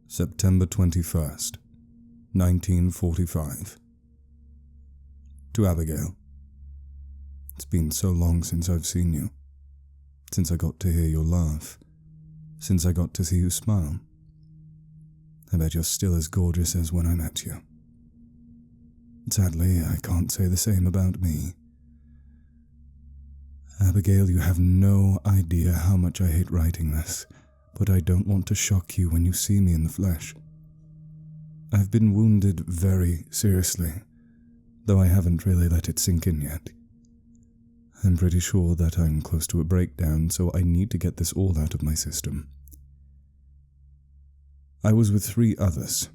September 21st, 1945. To Abigail. It's been so long since I've seen you. Since I got to hear your laugh. Since I got to see you smile. I bet you're still as gorgeous as when I met you. Sadly, I can't say the same about me. Abigail, you have no idea how much I hate writing this, but I don't want to shock you when you see me in the flesh. I've been wounded very seriously, though I haven't really let it sink in yet. I'm pretty sure that I'm close to a breakdown, so I need to get this all out of my system. I was with 3 others,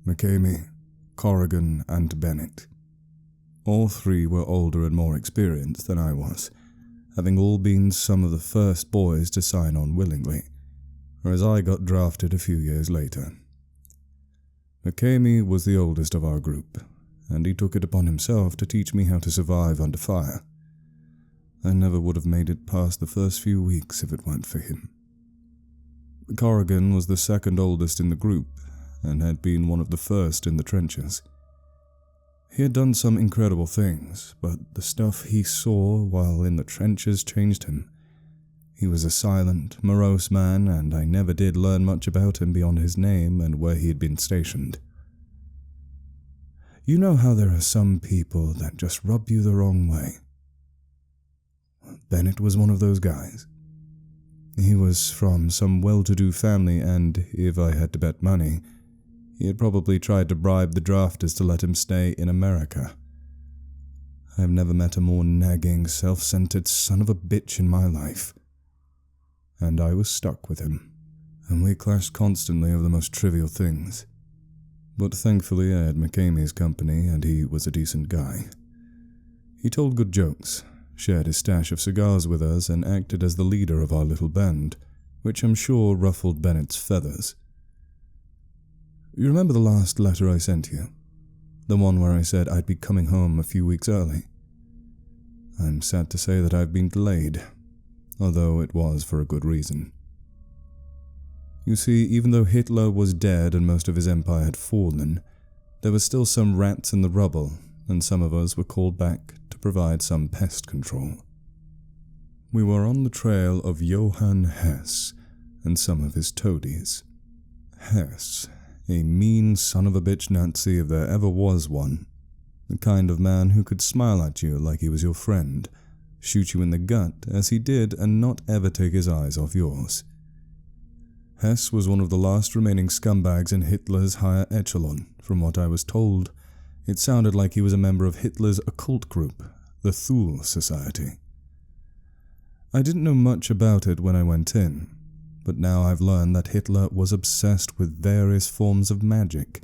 McCamey, Corrigan, and Bennett. All 3 were older and more experienced than I was, having all been some of the first boys to sign on willingly, whereas I got drafted a few years later. McCamey was the oldest of our group, and he took it upon himself to teach me how to survive under fire. I never would have made it past the first few weeks if it weren't for him. Corrigan was the second oldest in the group, and had been one of the first in the trenches. He had done some incredible things, but the stuff he saw while in the trenches changed him. He was a silent, morose man, and I never did learn much about him beyond his name and where he had been stationed. You know how there are some people that just rub you the wrong way? Bennett was one of those guys. He was from some well-to-do family, and if I had to bet money, he had probably tried to bribe the drafters to let him stay in America. I've never met a more nagging, self-centered son of a bitch in my life. And I was stuck with him, and we clashed constantly over the most trivial things. But thankfully I had McCamey's company, and he was a decent guy. He told good jokes, shared his stash of cigars with us, and acted as the leader of our little band, which I'm sure ruffled Bennett's feathers. You remember the last letter I sent you? The one where I said I'd be coming home a few weeks early? I'm sad to say that I've been delayed, although it was for a good reason. You see, even though Hitler was dead and most of his empire had fallen, there were still some rats in the rubble, and some of us were called back to provide some pest control. We were on the trail of Johann Hess and some of his toadies. Hess, a mean son of a bitch Nazi if there ever was one, the kind of man who could smile at you like he was your friend, shoot you in the gut as he did, and not ever take his eyes off yours. Hess was one of the last remaining scumbags in Hitler's higher echelon. From what I was told, it sounded like he was a member of Hitler's occult group, the Thule Society. I didn't know much about it when I went in, but now I've learned that Hitler was obsessed with various forms of magic,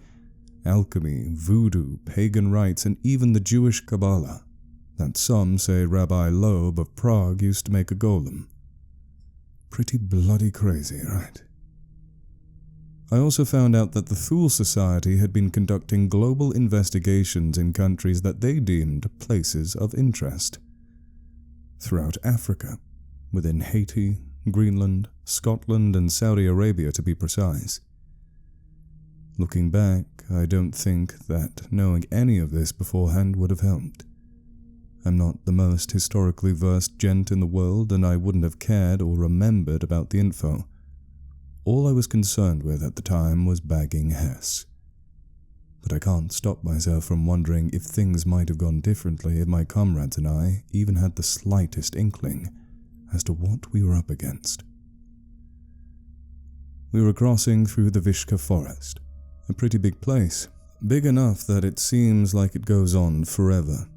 alchemy, voodoo, pagan rites, and even the Jewish Kabbalah, that some say Rabbi Loeb of Prague used to make a golem. Pretty bloody crazy, right? I also found out that the Thule Society had been conducting global investigations in countries that they deemed places of interest. Throughout Africa, within Haiti, Greenland, Scotland, and Saudi Arabia to be precise. Looking back, I don't think that knowing any of this beforehand would have helped. I'm not the most historically versed gent in the world, and I wouldn't have cared or remembered about the info. All I was concerned with at the time was bagging Hess. But I can't stop myself from wondering if things might have gone differently if my comrades and I even had the slightest inkling as to what we were up against. We were crossing through the Vishka forest, a pretty big place, big enough that it seems like it goes on forever.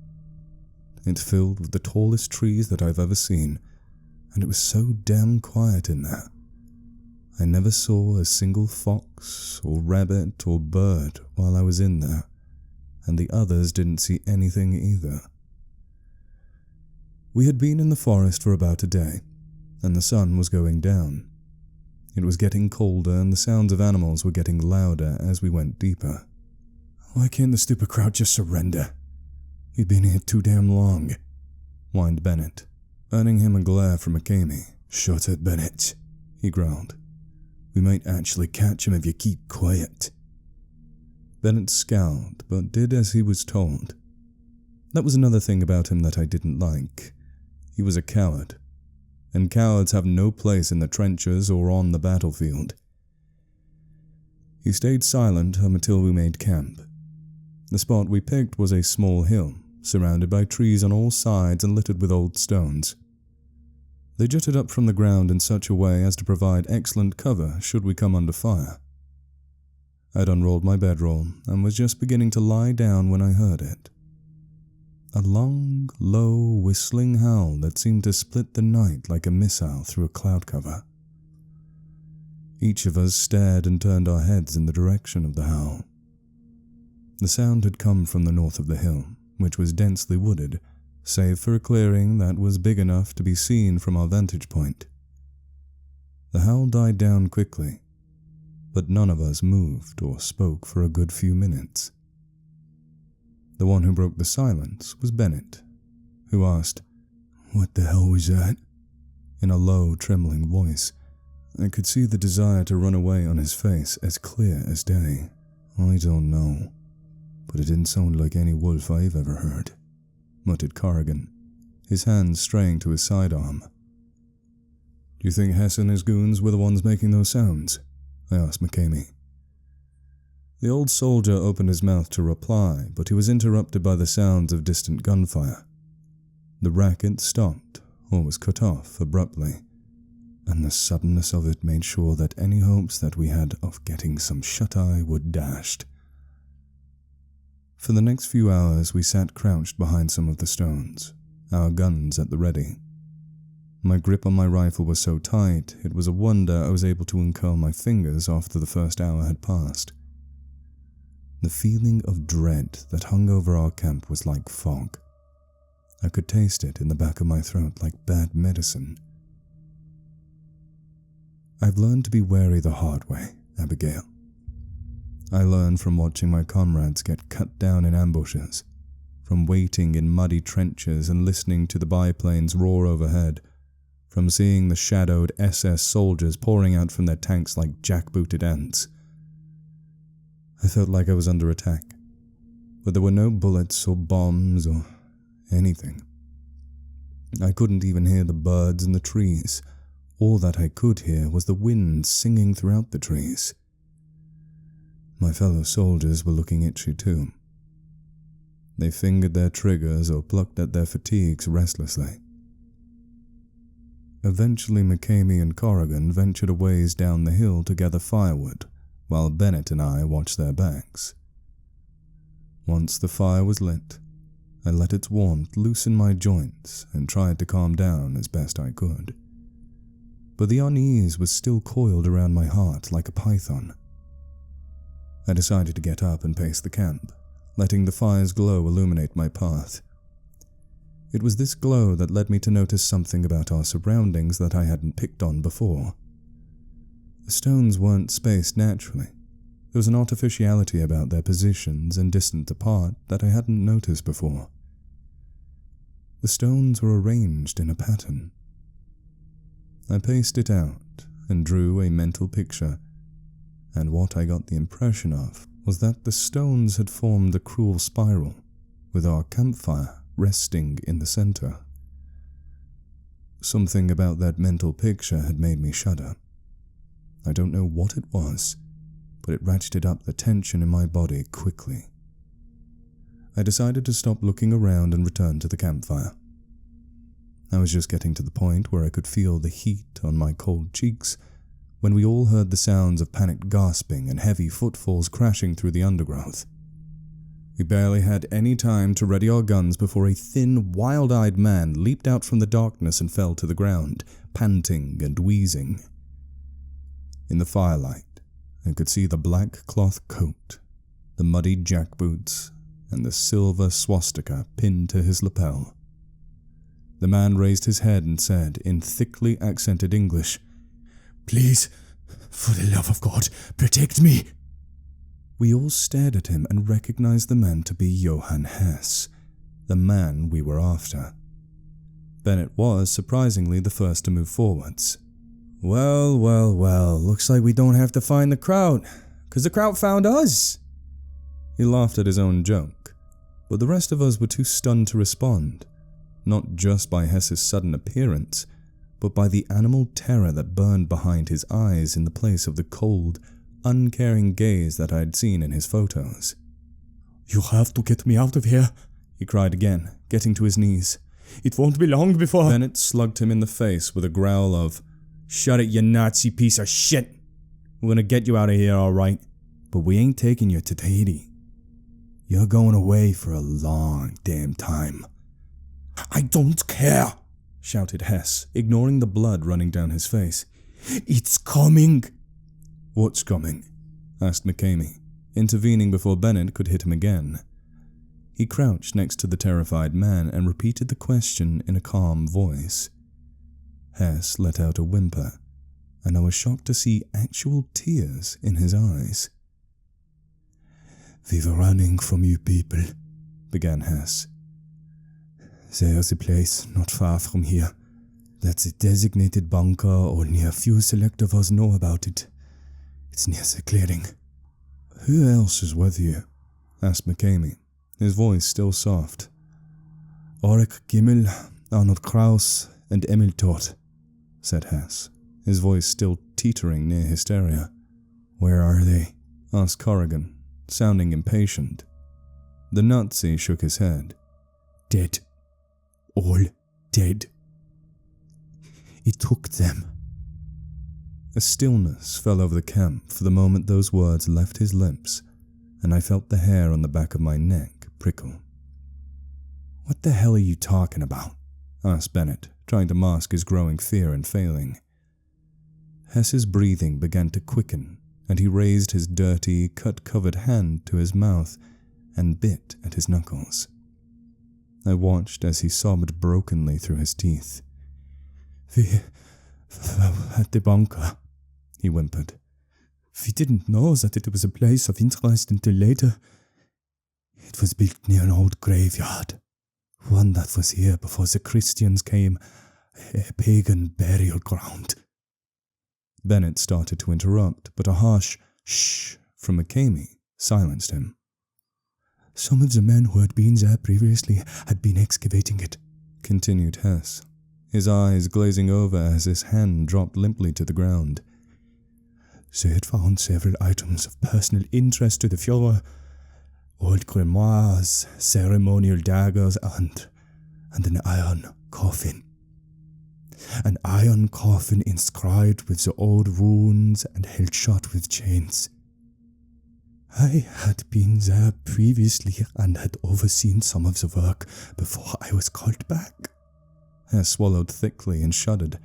It's filled with the tallest trees that I've ever seen, and it was so damn quiet in there. I never saw a single fox or rabbit or bird while I was in there, and the others didn't see anything either. We had been in the forest for about a day, and the sun was going down. It was getting colder, and the sounds of animals were getting louder as we went deeper. Why can't the stupid crowd just surrender? We've been here too damn long, whined Bennett, earning him a glare from McCamey. Shut it, Bennett, he growled. We might actually catch him if you keep quiet." Bennett scowled, but did as he was told. That was another thing about him that I didn't like. He was a coward, and cowards have no place in the trenches or on the battlefield. He stayed silent until we made camp. The spot we picked was a small hill, surrounded by trees on all sides and littered with old stones. They jutted up from the ground in such a way as to provide excellent cover should we come under fire. I'd unrolled my bedroll and was just beginning to lie down when I heard it. A long, low, whistling howl that seemed to split the night like a missile through a cloud cover. Each of us stared and turned our heads in the direction of the howl. The sound had come from the north of the hill, which was densely wooded, save for a clearing that was big enough to be seen from our vantage point. The howl died down quickly, but none of us moved or spoke for a good few minutes. The one who broke the silence was Bennett, who asked, "What the hell was that?" in a low, trembling voice. I could see the desire to run away on his face as clear as day. "I don't know, but it didn't sound like any wolf I've ever heard," muttered Corrigan, his hands straying to his sidearm. "Do you think Hess and his goons were the ones making those sounds?" I asked McCamey. The old soldier opened his mouth to reply, but he was interrupted by the sounds of distant gunfire. The racket stopped, or was cut off abruptly, and the suddenness of it made sure that any hopes that we had of getting some shut-eye were dashed. For the next few hours we sat crouched behind some of the stones, our guns at the ready. My grip on my rifle was so tight, it was a wonder I was able to uncurl my fingers after the first hour had passed. The feeling of dread that hung over our camp was like fog. I could taste it in the back of my throat like bad medicine. I've learned to be wary the hard way, Abigail. I learned from watching my comrades get cut down in ambushes, from waiting in muddy trenches and listening to the biplanes roar overhead, from seeing the shadowed SS soldiers pouring out from their tanks like jackbooted ants. I felt like I was under attack, but there were no bullets or bombs or anything. I couldn't even hear the birds in the trees. All that I could hear was the wind singing throughout the trees. My fellow soldiers were looking itchy too. They fingered their triggers or plucked at their fatigues restlessly. Eventually McCamey and Corrigan ventured a ways down the hill to gather firewood, while Bennett and I watched their backs. Once the fire was lit, I let its warmth loosen my joints and tried to calm down as best I could. But the unease was still coiled around my heart like a python. I decided to get up and pace the camp, letting the fire's glow illuminate my path. It was this glow that led me to notice something about our surroundings that I hadn't picked on before. The stones weren't spaced naturally. There was an artificiality about their positions and distance apart that I hadn't noticed before. The stones were arranged in a pattern. I paced it out and drew a mental picture, and what I got the impression of was that the stones had formed a cruel spiral, with our campfire resting in the center. Something about that mental picture had made me shudder. I don't know what it was, but it ratcheted up the tension in my body quickly. I decided to stop looking around and return to the campfire. I was just getting to the point where I could feel the heat on my cold cheeks when we all heard the sounds of panicked gasping and heavy footfalls crashing through the undergrowth. We barely had any time to ready our guns before a thin, wild-eyed man leaped out from the darkness and fell to the ground, panting and wheezing. In the firelight, I could see the black cloth coat, the muddy jackboots, and the silver swastika pinned to his lapel. The man raised his head and said, in thickly accented English, "Please, for the love of God, protect me!" We all stared at him and recognized the man to be Johann Hess, the man we were after. Bennett was, surprisingly, the first to move forwards. Well, well, well, looks like we don't have to find the Kraut, 'cause the Kraut found us. He laughed at his own joke, but the rest of us were too stunned to respond, not just by Hess's sudden appearance, but by the animal terror that burned behind his eyes in the place of the cold, uncaring gaze that I had seen in his photos. You have to get me out of here, he cried again, getting to his knees. It won't be long before— Bennett slugged him in the face with a growl of, "Shut it, you Nazi piece of shit! We're gonna get you out of here, alright, but we ain't taking you to Tahiti. You're going away for a long damn time." "I don't care," shouted Hess, ignoring the blood running down his face. "It's coming." "What's coming?" asked McCamey, intervening before Bennett could hit him again. He crouched next to the terrified man and repeated the question in a calm voice. Hess let out a whimper, and I was shocked to see actual tears in his eyes. "We were running from you people," began Hess. "There's a place not far from here. That's a designated bunker. Only a few select of us know about it. It's near the clearing." "Who else is with you?" asked McCamey, his voice still soft. "Ulrich Gimmel, Arnold Kraus, and Emil Todt," said Hess, his voice still teetering near hysteria. "Where are they?" asked Corrigan, sounding impatient. The Nazi shook his head. "Dead. All dead. It took them." A stillness fell over the camp for the moment those words left his lips, and I felt the hair on the back of my neck prickle. "What the hell are you talking about?" asked Bennett, trying to mask his growing fear and failing. Hess's breathing began to quicken, and he raised his dirty, cut-covered hand to his mouth and bit at his knuckles. I watched as he sobbed brokenly through his teeth. "We were at the bunker," he whimpered. "We didn't know that it was a place of interest until later. It was built near an old graveyard, one that was here before the Christians came, a pagan burial ground." Bennett started to interrupt, but a harsh shh from McCamey silenced him. "Some of the men who had been there previously had been excavating it," continued Hess, his eyes glazing over as his hand dropped limply to the ground. "They had found several items of personal interest to the Führer, old grimoires, ceremonial daggers, and an iron coffin. An iron coffin inscribed with the old runes and held shut with chains. I had been there previously and had overseen some of the work before I was called back." Hess swallowed thickly and shuddered.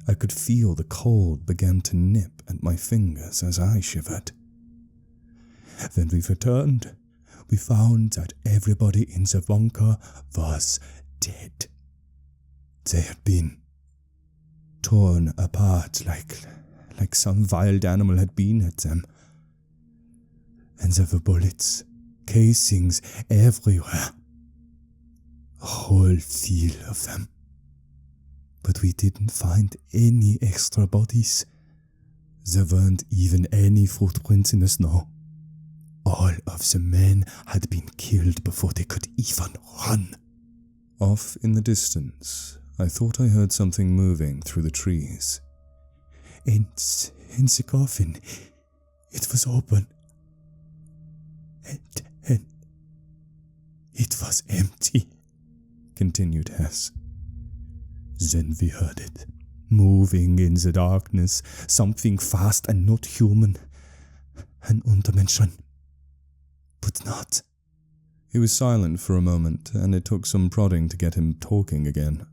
I could feel the cold begin to nip at my fingers as I shivered. "When we returned, we found that everybody in the bunker was dead. They had been torn apart like some wild animal had been at them. And there were bullets, casings everywhere. A whole field of them. But we didn't find any extra bodies. There weren't even any footprints in the snow. All of the men had been killed before they could even run." Off in the distance, I thought I heard something moving through the trees. In the coffin, it was open. And it was empty," continued Hess. "Then we heard it, moving in the darkness, something fast and not human, an Untermenschen, but not." He was silent for a moment, and it took some prodding to get him talking again.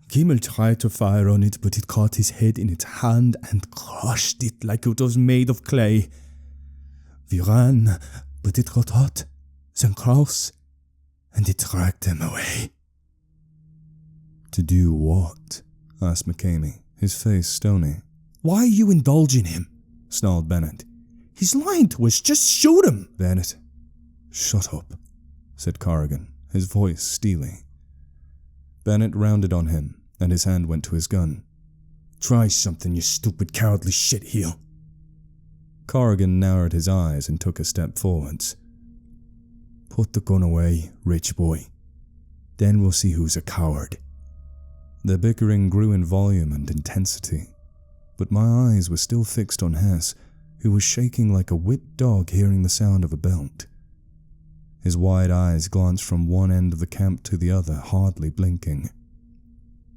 "Gimmel tried to fire on it, but it caught his head in its hand and crushed it like it was made of clay. We ran, but it got hot, then Kraus, and it dragged them away." "To do what?" asked McCamey, his face stony. "Why are you indulging him?" snarled Bennett. "He's lying to us, just shoot him!" "Bennett, shut up," said Corrigan, his voice steely. Bennett rounded on him, and his hand went to his gun. Try something, you stupid cowardly shitheel. Corrigan narrowed his eyes and took a step forwards. Put the gun away, rich boy. Then we'll see who's a coward. The bickering grew in volume and intensity, but my eyes were still fixed on Hess, who was shaking like a whipped dog hearing the sound of a belt. His wide eyes glanced from one end of the camp to the other, hardly blinking.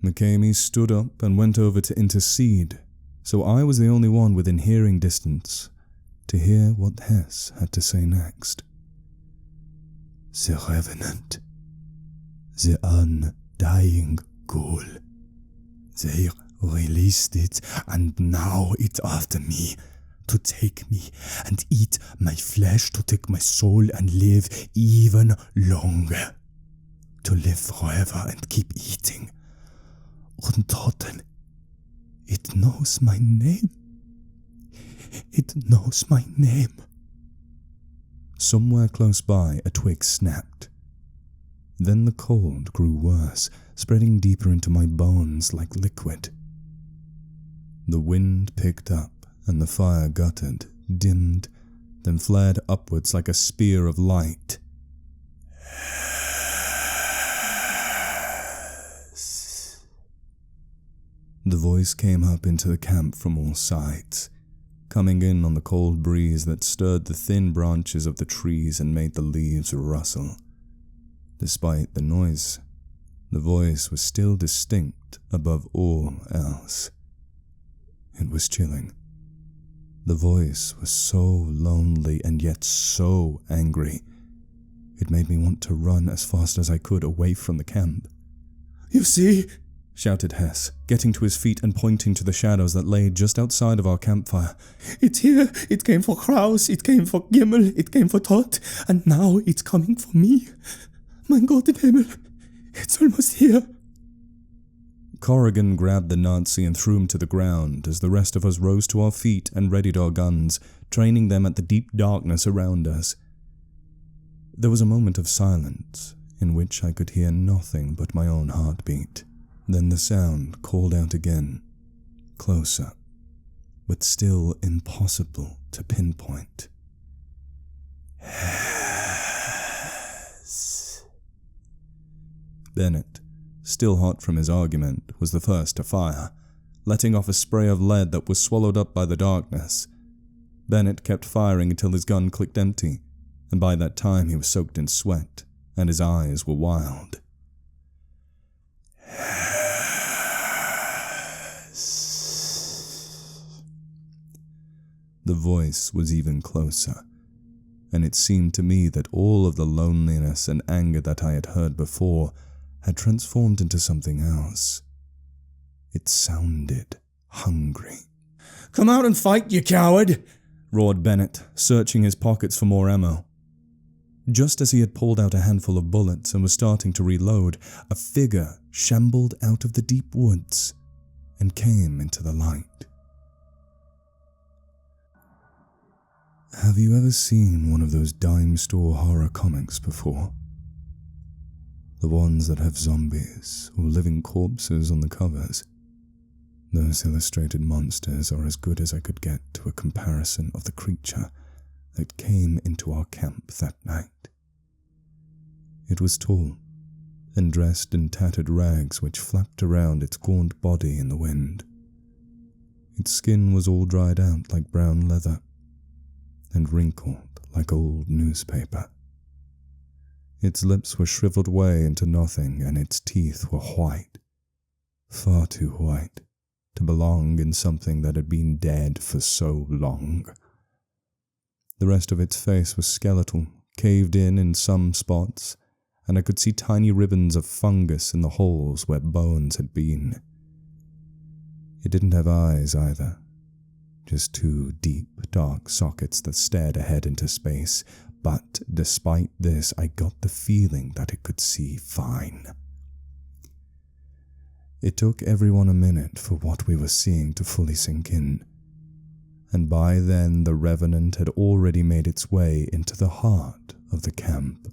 McCamey stood up and went over to intercede, so I was the only one within hearing distance to hear what Hess had to say next. The Revenant. The undying ghoul. They released it, and now it's after me, to take me and eat my flesh, to take my soul and live even longer. To live forever and keep eating. Untoten. It knows my name. It knows my name. Somewhere close by, a twig snapped. Then the cold grew worse, spreading deeper into my bones like liquid. The wind picked up, and the fire guttered, dimmed, then flared upwards like a spear of light. The voice came up into the camp from all sides, coming in on the cold breeze that stirred the thin branches of the trees and made the leaves rustle. Despite the noise, the voice was still distinct above all else. It was chilling. The voice was so lonely and yet so angry. It made me want to run as fast as I could away from the camp. You see? Shouted Hess, getting to his feet and pointing to the shadows that lay just outside of our campfire. It's here. It came for Kraus, it came for Gimmel, it came for Todd, and now it's coming for me. Mein Gott im Himmel, it's almost here. Corrigan grabbed the Nazi and threw him to the ground as the rest of us rose to our feet and readied our guns, training them at the deep darkness around us. There was a moment of silence in which I could hear nothing but my own heartbeat. Then the sound called out again, closer, but still impossible to pinpoint. Hess. Bennett, still hot from his argument, was the first to fire, letting off a spray of lead that was swallowed up by the darkness. Bennett kept firing until his gun clicked empty, and by that time he was soaked in sweat, and his eyes were wild. The voice was even closer, and it seemed to me that all of the loneliness and anger that I had heard before had transformed into something else. It sounded hungry. Come out and fight, you coward! Roared Bennett, searching his pockets for more ammo. Just as he had pulled out a handful of bullets and was starting to reload, a figure shambled out of the deep woods and came into the light. Have you ever seen one of those dime store horror comics before? The ones that have zombies or living corpses on the covers. Those illustrated monsters are as good as I could get to a comparison of the creature that came into our camp that night. It was tall and dressed in tattered rags which flapped around its gaunt body in the wind. Its skin was all dried out like brown leather and wrinkled like old newspaper. Its lips were shriveled away into nothing, and its teeth were white, far too white to belong in something that had been dead for so long. The rest of its face was skeletal, caved in some spots, and I could see tiny ribbons of fungus in the holes where bones had been. It didn't have eyes either. Just two deep, dark sockets that stared ahead into space, but despite this, I got the feeling that it could see fine. It took everyone a minute for what we were seeing to fully sink in, and by then the Revenant had already made its way into the heart of the camp.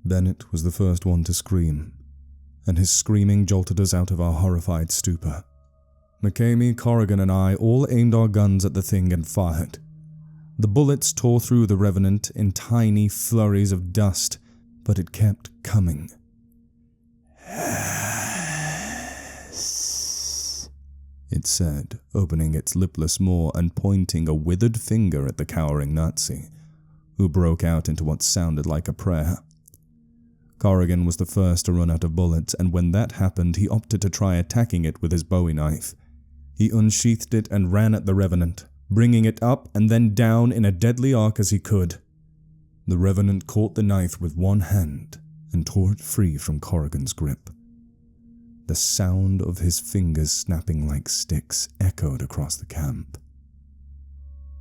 Bennett was the first one to scream, and his screaming jolted us out of our horrified stupor, McCamey, Corrigan, and I all aimed our guns at the thing and fired. The bullets tore through the Revenant in tiny flurries of dust, but it kept coming. Hess, it said, opening its lipless maw and pointing a withered finger at the cowering Nazi, who broke out into what sounded like a prayer. Corrigan was the first to run out of bullets, and when that happened, he opted to try attacking it with his Bowie knife. He unsheathed it and ran at the Revenant, bringing it up and then down in a deadly arc as he could. The Revenant caught the knife with one hand and tore it free from Corrigan's grip. The sound of his fingers snapping like sticks echoed across the camp.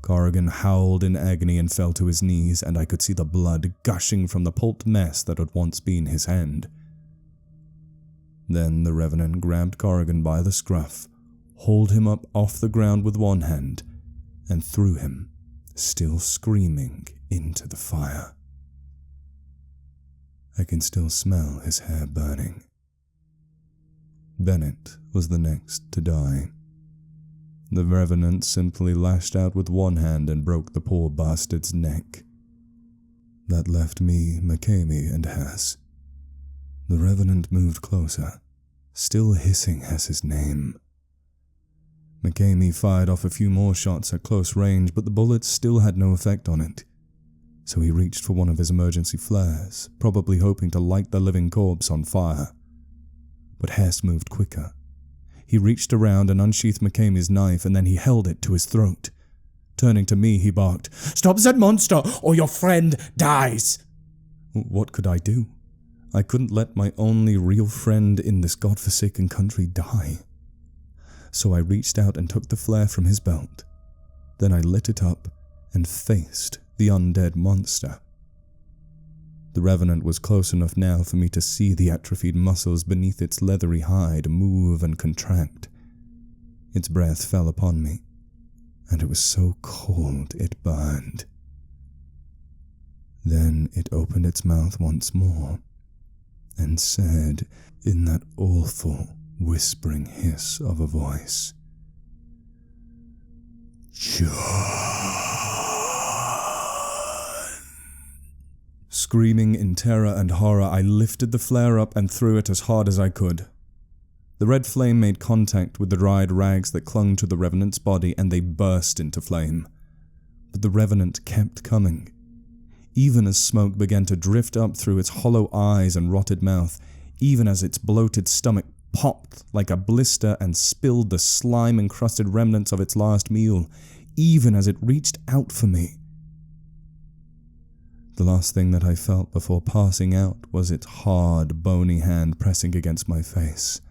Corrigan howled in agony and fell to his knees, and I could see the blood gushing from the pulped mess that had once been his hand. Then the Revenant grabbed Corrigan by the scruff, hauled him up off the ground with one hand, and threw him, still screaming, into the fire. I can still smell his hair burning. Bennett was the next to die. The Revenant simply lashed out with one hand and broke the poor bastard's neck. That left me, McCamey, and Hess. The Revenant moved closer, still hissing Hess's name. McCamey fired off a few more shots at close range, but the bullets still had no effect on it. So he reached for one of his emergency flares, probably hoping to light the living corpse on fire. But Hess moved quicker. He reached around and unsheathed McCamey's knife, and then he held it to his throat. Turning to me, he barked, "Stop that monster, or your friend dies!" What could I do? I couldn't let my only real friend in this godforsaken country die. So I reached out and took the flare from his belt. Then I lit it up and faced the undead monster. The Revenant was close enough now for me to see the atrophied muscles beneath its leathery hide move and contract. Its breath fell upon me, and it was so cold it burned. Then it opened its mouth once more, and said, in that awful, whispering hiss of a voice, "John." Screaming in terror and horror, I lifted the flare up and threw it as hard as I could. The red flame made contact with the dried rags that clung to the Revenant's body, and they burst into flame. But the Revenant kept coming. Even as smoke began to drift up through its hollow eyes and rotted mouth, even as its bloated stomach popped like a blister and spilled the slime-encrusted remnants of its last meal, even as it reached out for me. The last thing that I felt before passing out was its hard, bony hand pressing against my face,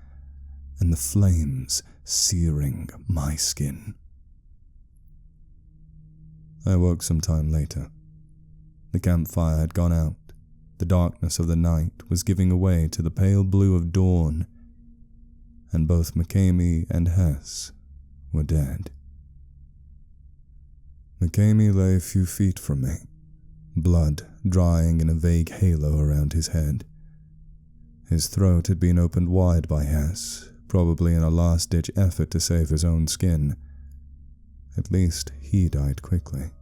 and the flames searing my skin. I woke some time later. The campfire had gone out. The darkness of the night was giving way to the pale blue of dawn, and both McCamey and Hess were dead. McCamey lay a few feet from me, blood drying in a vague halo around his head. His throat had been opened wide by Hess, probably in a last-ditch effort to save his own skin. At least he died quickly.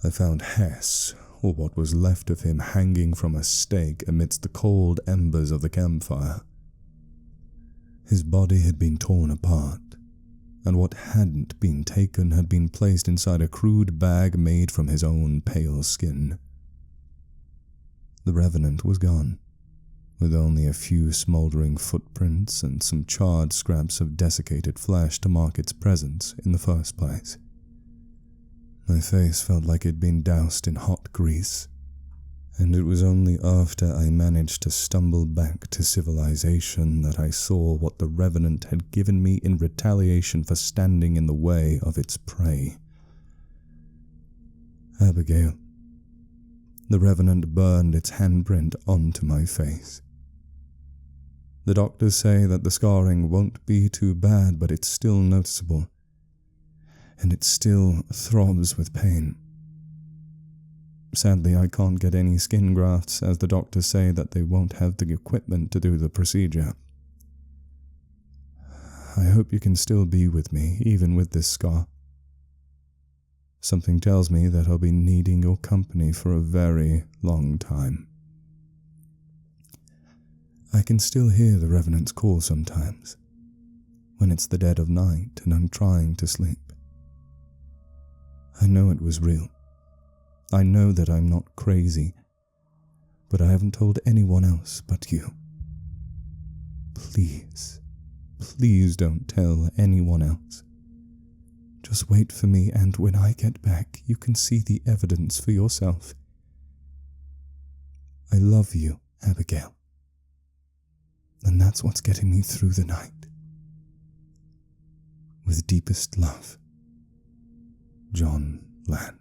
I found Hess, or what was left of him, hanging from a stake amidst the cold embers of the campfire. His body had been torn apart, and what hadn't been taken had been placed inside a crude bag made from his own pale skin. The Revenant was gone, with only a few smoldering footprints and some charred scraps of desiccated flesh to mark its presence in the first place. My face felt like it'd been doused in hot grease, and it was only after I managed to stumble back to civilization that I saw what the Revenant had given me in retaliation for standing in the way of its prey. Abigail. The Revenant burned its handprint onto my face. The doctors say that the scarring won't be too bad, but it's still noticeable, and it still throbs with pain. Sadly, I can't get any skin grafts, as the doctors say that they won't have the equipment to do the procedure. I hope you can still be with me, even with this scar. Something tells me that I'll be needing your company for a very long time. I can still hear the Revenant's call sometimes, when it's the dead of night and I'm trying to sleep. I know it was real. I know that I'm not crazy, but I haven't told anyone else but you. Please, please don't tell anyone else. Just wait for me, and when I get back, you can see the evidence for yourself. I love you, Abigail. And that's what's getting me through the night. With deepest love, John Land.